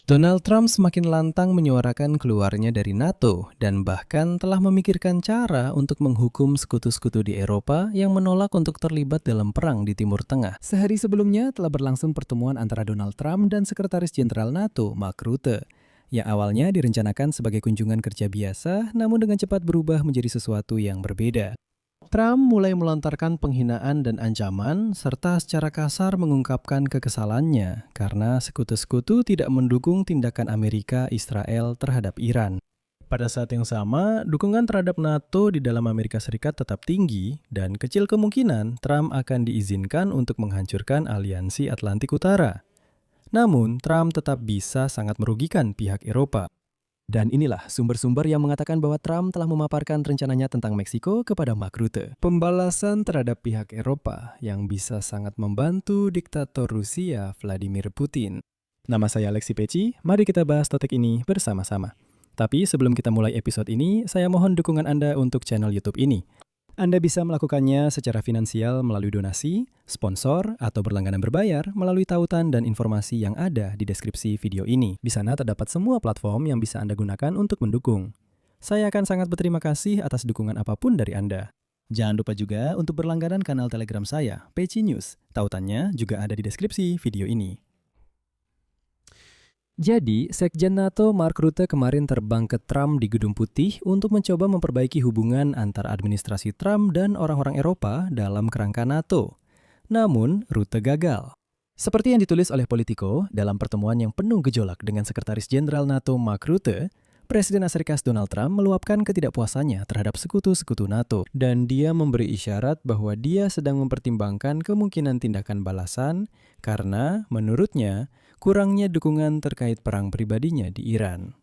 Donald Trump semakin lantang menyuarakan keluarnya dari NATO dan bahkan telah memikirkan cara untuk menghukum sekutu-sekutu di Eropa yang menolak untuk terlibat dalam perang di Timur Tengah. Sehari sebelumnya telah berlangsung pertemuan antara Donald Trump dan Sekretaris Jenderal NATO, Mark Rutte, yang awalnya direncanakan sebagai kunjungan kerja biasa, namun dengan cepat berubah menjadi sesuatu yang berbeda. Trump mulai melontarkan penghinaan dan ancaman, serta secara kasar mengungkapkan kekesalannya karena sekutu-sekutu tidak mendukung tindakan Amerika Israel terhadap Iran. Pada saat yang sama, dukungan terhadap NATO di dalam Amerika Serikat tetap tinggi dan kecil kemungkinan Trump akan diizinkan untuk menghancurkan aliansi Atlantik Utara. Namun, Trump tetap bisa sangat merugikan pihak Eropa. Dan inilah sumber-sumber yang mengatakan bahwa Trump telah memaparkan rencananya tentang Meksiko kepada Mark Rutte. Pembalasan terhadap pihak Eropa yang bisa sangat membantu diktator Rusia Vladimir Putin. Nama saya Alexi Peci, mari kita bahas topik ini bersama-sama. Tapi sebelum kita mulai episode ini, saya mohon dukungan Anda untuk channel YouTube ini. Anda bisa melakukannya secara finansial melalui donasi, sponsor, atau berlangganan berbayar melalui tautan dan informasi yang ada di deskripsi video ini. Di sana terdapat semua platform yang bisa Anda gunakan untuk mendukung. Saya akan sangat berterima kasih atas dukungan apapun dari Anda. Jangan lupa juga untuk berlangganan kanal Telegram saya, Peci News. Tautannya juga ada di deskripsi video ini. Jadi, Sekjen NATO Mark Rutte kemarin terbang ke Trump di Gedung Putih untuk mencoba memperbaiki hubungan antara administrasi Trump dan orang-orang Eropa dalam kerangka NATO. Namun, Rutte gagal. Seperti yang ditulis oleh Politico, dalam pertemuan yang penuh gejolak dengan Sekretaris Jenderal NATO Mark Rutte, Presiden Amerika Donald Trump meluapkan ketidakpuasannya terhadap sekutu-sekutu NATO, dan dia memberi isyarat bahwa dia sedang mempertimbangkan kemungkinan tindakan balasan karena, menurutnya, kurangnya dukungan terkait perang pribadinya di Iran.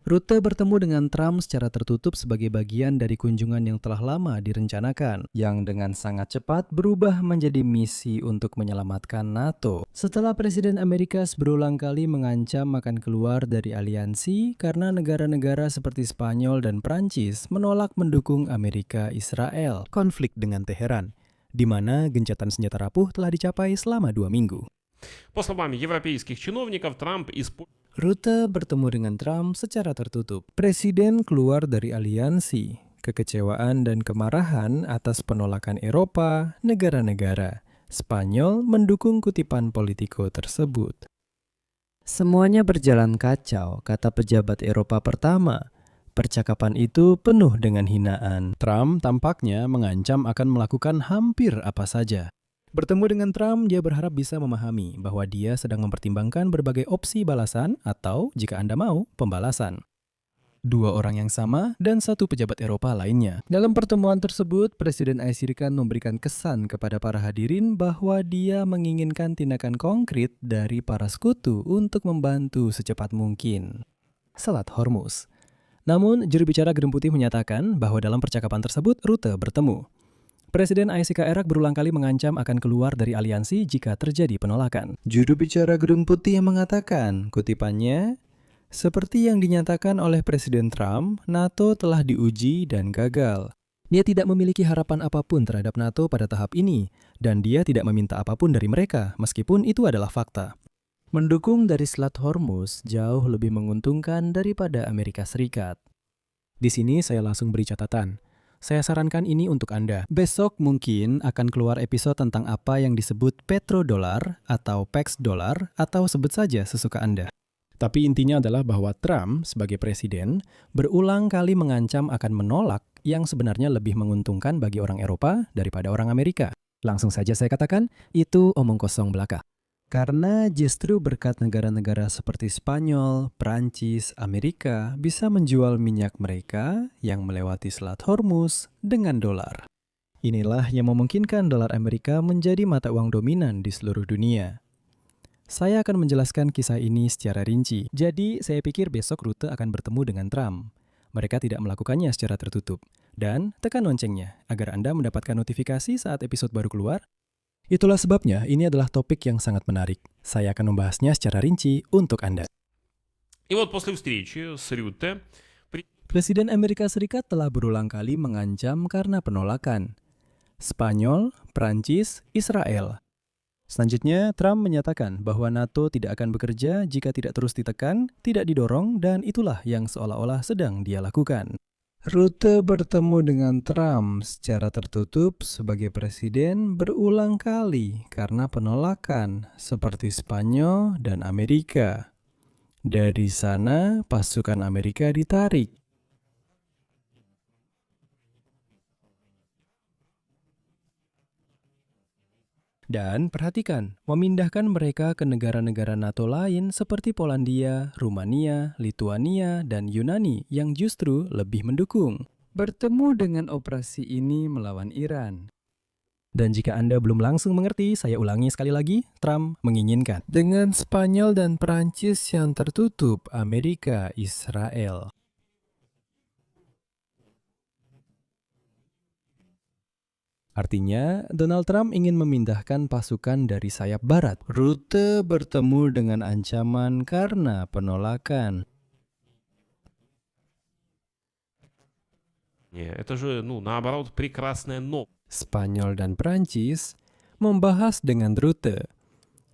Rutte bertemu dengan Trump secara tertutup sebagai bagian dari kunjungan yang telah lama direncanakan, yang dengan sangat cepat berubah menjadi misi untuk menyelamatkan NATO. Setelah Presiden Amerika berulang kali mengancam akan keluar dari aliansi karena negara-negara seperti Spanyol dan Prancis menolak mendukung Amerika Israel, konflik dengan Teheran, di mana gencatan senjata rapuh telah dicapai selama 2 minggu. По словам европейских чиновников, Трамп Rutte bertemu dengan Trump secara tertutup. Presiden keluar dari aliansi, kekecewaan dan kemarahan atas penolakan Eropa, negara-negara. Spanyol mendukung kutipan Politico tersebut. Semuanya berjalan kacau, kata pejabat Eropa pertama. Percakapan itu penuh dengan hinaan. Trump tampaknya mengancam akan melakukan hampir apa saja. Bertemu dengan Trump, dia berharap bisa memahami bahwa dia sedang mempertimbangkan berbagai opsi balasan atau, jika Anda mau, pembalasan. 2 orang yang sama dan 1 pejabat Eropa lainnya. Dalam pertemuan tersebut, Presiden Amerika memberikan kesan kepada para hadirin bahwa dia menginginkan tindakan konkret dari para sekutu untuk membantu secepat mungkin. Selat Hormuz. Namun, juru bicara Gedung Putih menyatakan bahwa dalam percakapan tersebut, Rutte bertemu. Presiden Amerika berulang kali mengancam akan keluar dari aliansi jika terjadi penolakan. Juru bicara Gedung Putih yang mengatakan, kutipannya, seperti yang dinyatakan oleh Presiden Trump, NATO telah diuji dan gagal. Dia tidak memiliki harapan apapun terhadap NATO pada tahap ini, dan dia tidak meminta apapun dari mereka, meskipun itu adalah fakta. Mendukung dari Selat Hormuz jauh lebih menguntungkan daripada Amerika Serikat. Di sini saya langsung beri catatan. Saya sarankan ini untuk Anda. Besok mungkin akan keluar episode tentang apa yang disebut petrodolar atau PEX dollar atau sebut saja sesuka Anda. Tapi intinya adalah bahwa Trump sebagai presiden berulang kali mengancam akan menolak yang sebenarnya lebih menguntungkan bagi orang Eropa daripada orang Amerika. Langsung saja saya katakan, itu omong kosong belaka. Karena justru berkat negara-negara seperti Spanyol, Prancis, Amerika bisa menjual minyak mereka yang melewati Selat Hormuz dengan dolar. Inilah yang memungkinkan dolar Amerika menjadi mata uang dominan di seluruh dunia. Saya akan menjelaskan kisah ini secara rinci. Jadi, saya pikir besok Rutte akan bertemu dengan Trump. Mereka tidak melakukannya secara tertutup. Dan tekan loncengnya agar Anda mendapatkan notifikasi saat episode baru keluar. Itulah sebabnya ini adalah topik yang sangat menarik. Saya akan membahasnya secara rinci untuk Anda. Presiden Amerika Serikat telah berulang kali mengancam karena penolakan. Spanyol, Prancis, Israel. Selanjutnya, Trump menyatakan bahwa NATO tidak akan bekerja jika tidak terus ditekan, tidak didorong, dan itulah yang seolah-olah sedang dia lakukan. Rute bertemu dengan Trump secara tertutup sebagai presiden berulang kali karena penolakan seperti Spanyol dan Amerika. Dari sana, pasukan Amerika ditarik. Dan perhatikan, memindahkan mereka ke negara-negara NATO lain seperti Polandia, Rumania, Lituania, dan Yunani yang justru lebih mendukung. Bertemu dengan operasi ini melawan Iran. Dan jika Anda belum langsung mengerti, saya ulangi sekali lagi, Trump menginginkan. Dengan Spanyol dan Prancis yang tertutup, Amerika, Israel. Artinya, Donald Trump ingin memindahkan pasukan dari sayap barat. Rute bertemu dengan ancaman karena penolakan. Это же, наоборот, прекрасная новость. Spanyol dan Prancis membahas dengan rute.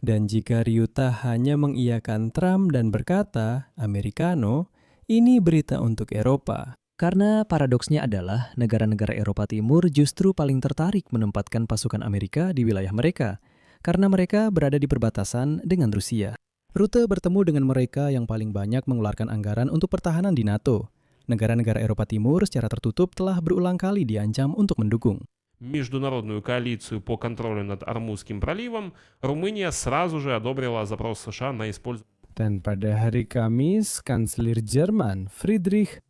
Dan jika Ryuta hanya mengiyakan Trump dan berkata, Americano, ini berita untuk Eropa. Karena paradoksnya adalah negara-negara Eropa Timur justru paling tertarik menempatkan pasukan Amerika di wilayah mereka, karena mereka berada di perbatasan dengan Rusia. Rute bertemu dengan mereka yang paling banyak mengeluarkan anggaran untuk pertahanan di NATO. Negara-negara Eropa Timur secara tertutup telah berulang kali diancam untuk mendukung. Международную коалицию по контролю над Ормузским проливом, Румыния сразу же одобрила запрос США на использование. Dan pada hari Kamis, Kanselir Jerman Friedrich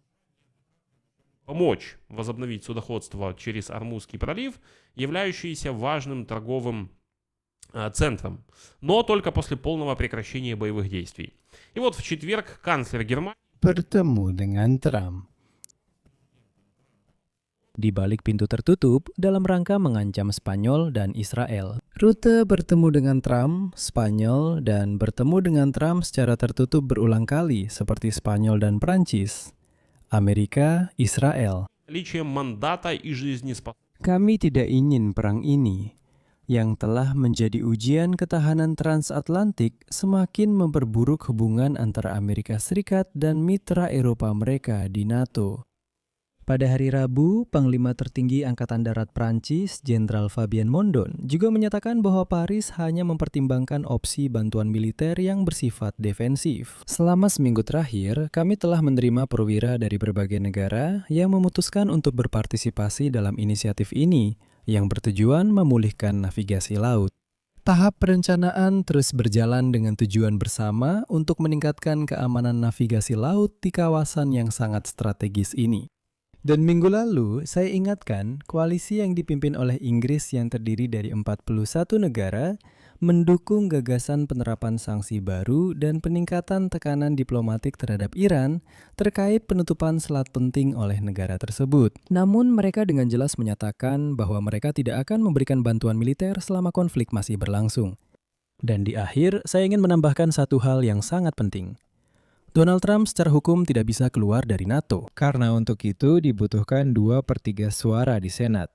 Помочь возобновить судоходство через Ормузский пролив, являющийся важным торговым центром, но только после полного прекращения боевых действий. И вот в четверг канцлер Германии bertemu dengan Trump. Di balik pintu tertutup dalam rangka mengancam Spanyol dan Israel. Rute bertemu dengan Trump, Spanyol, dan bertemu dengan Trump secara tertutup berulang kali seperti Spanyol dan Prancis. Amerika, Israel. наличием мандата и жизнеспособности. Kami tidak ingin perang ini, yang telah menjadi ujian ketahanan transatlantik, semakin memperburuk hubungan antara Amerika Serikat dan mitra Eropa mereka di NATO. Pada hari Rabu, Panglima Tertinggi Angkatan Darat Prancis, Jenderal Fabien Mondon, juga menyatakan bahwa Paris hanya mempertimbangkan opsi bantuan militer yang bersifat defensif. Selama seminggu terakhir, kami telah menerima perwira dari berbagai negara yang memutuskan untuk berpartisipasi dalam inisiatif ini, yang bertujuan memulihkan navigasi laut. Tahap perencanaan terus berjalan dengan tujuan bersama untuk meningkatkan keamanan navigasi laut di kawasan yang sangat strategis ini. Dan minggu lalu, saya ingatkan koalisi yang dipimpin oleh Inggris yang terdiri dari 41 negara mendukung gagasan penerapan sanksi baru dan peningkatan tekanan diplomatik terhadap Iran terkait penutupan selat penting oleh negara tersebut. Namun mereka dengan jelas menyatakan bahwa mereka tidak akan memberikan bantuan militer selama konflik masih berlangsung. Dan di akhir, saya ingin menambahkan satu hal yang sangat penting. Donald Trump secara hukum tidak bisa keluar dari NATO, karena untuk itu dibutuhkan 2/3 suara di Senat.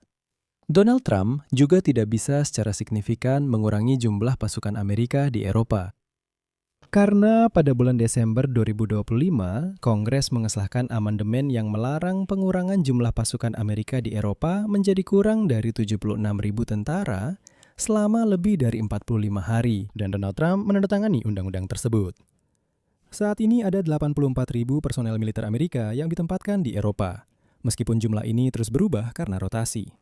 Donald Trump juga tidak bisa secara signifikan mengurangi jumlah pasukan Amerika di Eropa. Karena pada bulan Desember 2025, Kongres mengesahkan amandemen yang melarang pengurangan jumlah pasukan Amerika di Eropa menjadi kurang dari 76.000 tentara selama lebih dari 45 hari, dan Donald Trump menandatangani undang-undang tersebut. Saat ini ada 84.000 personel militer Amerika yang ditempatkan di Eropa, meskipun jumlah ini terus berubah karena rotasi.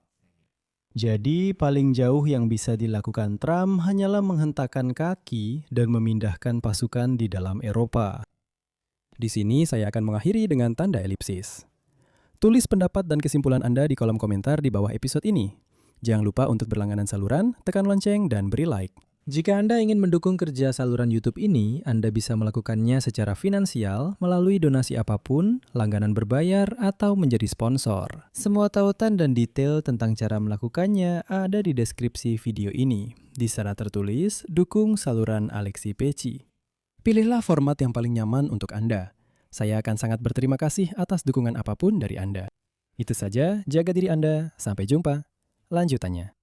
Jadi, paling jauh yang bisa dilakukan Trump hanyalah menghentakkan kaki dan memindahkan pasukan di dalam Eropa. Di sini saya akan mengakhiri dengan tanda elipsis. Tulis pendapat dan kesimpulan Anda di kolom komentar di bawah episode ini. Jangan lupa untuk berlangganan saluran, tekan lonceng, dan beri like. Jika Anda ingin mendukung kerja saluran YouTube ini, Anda bisa melakukannya secara finansial melalui donasi apapun, langganan berbayar, atau menjadi sponsor. Semua tautan dan detail tentang cara melakukannya ada di deskripsi video ini. Di sana tertulis, dukung saluran Alexi Peci. Pilihlah format yang paling nyaman untuk Anda. Saya akan sangat berterima kasih atas dukungan apapun dari Anda. Itu saja, jaga diri Anda. Sampai jumpa. Lanjutannya.